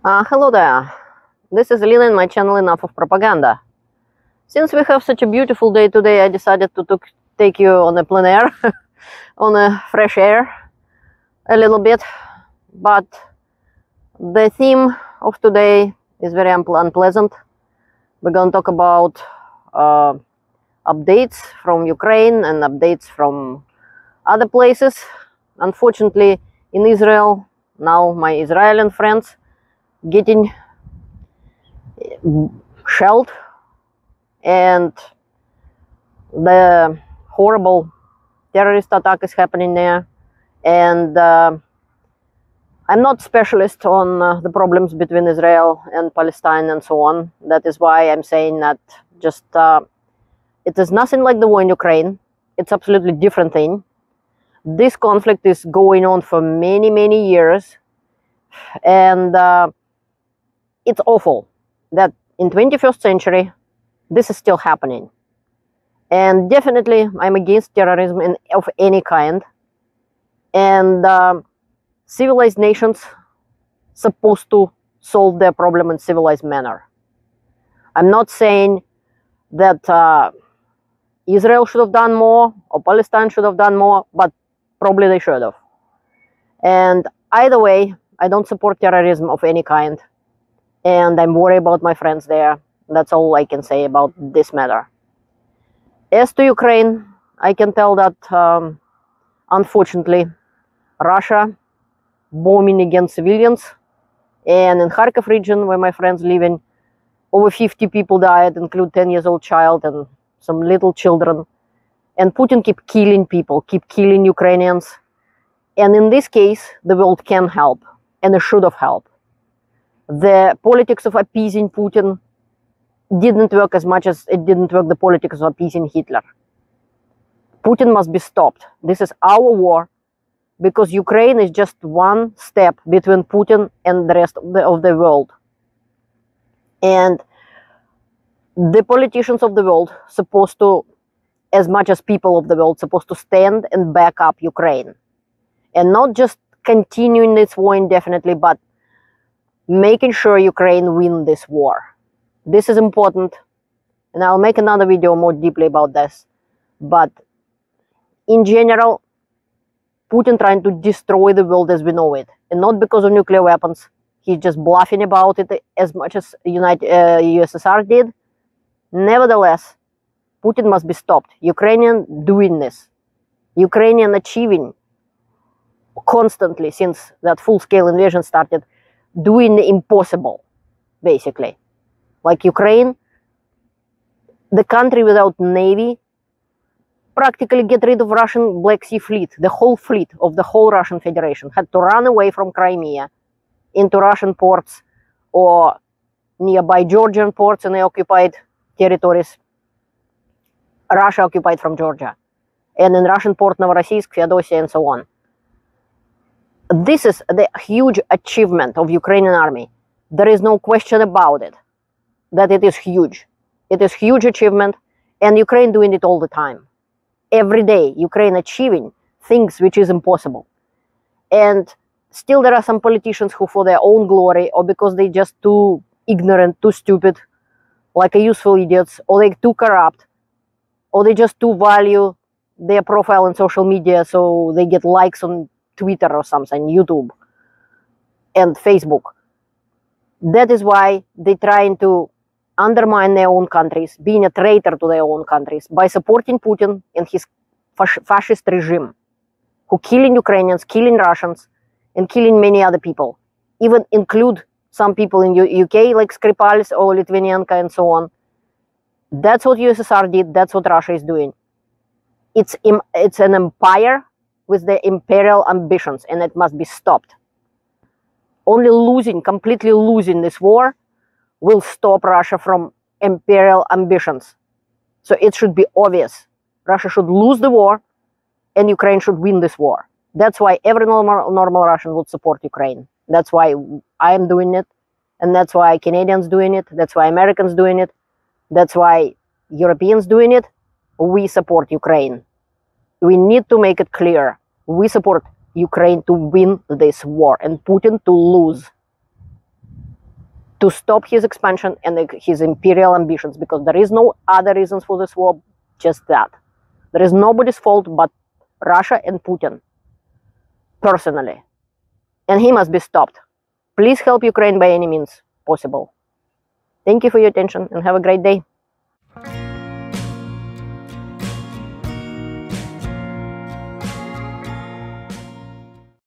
Hello there. This is Lina and my channel Enough of Propaganda. Since we have such a beautiful day today, I decided to take you on a plein air, on a fresh air a little bit. But the theme of today is very unpleasant. We're going to talk about updates from Ukraine and updates from other places. Unfortunately, in Israel, now my Israeli friends getting shelled, and the horrible terrorist attack is happening there. And I'm not specialist on the problems between Israel and Palestine and so on. That is why I'm saying that just it is nothing like the war in Ukraine. It's absolutely different thing. This conflict is going on for many years, and it's awful that in 21st century this is still happening. And definitely I'm against terrorism of any kind. And civilized nations supposed to solve their problem in civilized manner. I'm not saying that Israel should have done more or Palestine should have done more, but probably they should have. And either way, I don't support terrorism of any kind, and I'm worried about my friends there. That's all I can say about this matter. As to Ukraine, I can tell that unfortunately Russia bombing against civilians, and in Kharkiv region where my friends live in, over 50 people died, including 10-year-old child and some little children. And Putin keep killing people, keep killing Ukrainians. And in this case, the world can help, and it should have helped. The politics of appeasing Putin didn't work as much as it didn't work the politics of appeasing Hitler. Putin must be stopped. This is our war, because Ukraine is just one step between Putin and the rest of the world. And the politicians of the world supposed to, as much as people of the world, supposed to stand and back up Ukraine. And not just continuing this war indefinitely, but making sure Ukraine win this war. This is important, and I'll make another video more deeply about this. But in general, Putin trying to destroy the world as we know it, and not because of nuclear weapons. He's just bluffing about it as much as USSR did. Nevertheless, Putin must be stopped. Ukrainian doing this, Ukrainian achieving constantly since that full-scale invasion started, doing the impossible, basically. Like Ukraine, the country without navy, practically get rid of Russian Black Sea fleet. The whole fleet of the whole Russian Federation had to run away from Crimea into Russian ports or nearby Georgian ports in the occupied territories. Russia occupied from Georgia, and in Russian port Novorossiysk, Feodosia, and so on. This is the huge achievement of Ukrainian army. There is no question about it, that it is huge. It is huge achievement, and Ukraine doing it all the time. Every day, Ukraine achieving things which is impossible. And still there are some politicians who, for their own glory, or because they just too ignorant, too stupid, like a useful idiots, or they too corrupt, or they just too value their profile in social media so they get likes on Twitter or something, YouTube and Facebook. That is why they're trying to undermine their own countries, being a traitor to their own countries, by supporting Putin and his fascist regime, who killing Ukrainians, killing Russians, and killing many other people. Even include some people in UK, like Skripals or Litvinenko and so on. That's what USSR did, that's what Russia is doing. It's an empire with the imperial ambitions, and it must be stopped. Only completely losing this war will stop Russia from imperial ambitions. So it should be obvious. Russia should lose the war, and Ukraine should win this war. That's why every normal Russian would support Ukraine. That's why I am doing it, and that's why Canadians doing it, that's why Americans doing it, that's why Europeans doing it. We support Ukraine. We need to make it clear. We support Ukraine to win this war and Putin to lose. to stop his expansion and his imperial ambitions, because there is no other reasons for this war, just that. There is nobody's fault but Russia and Putin, personally. And he must be stopped. Please help Ukraine by any means possible. Thank you for your attention and have a great day.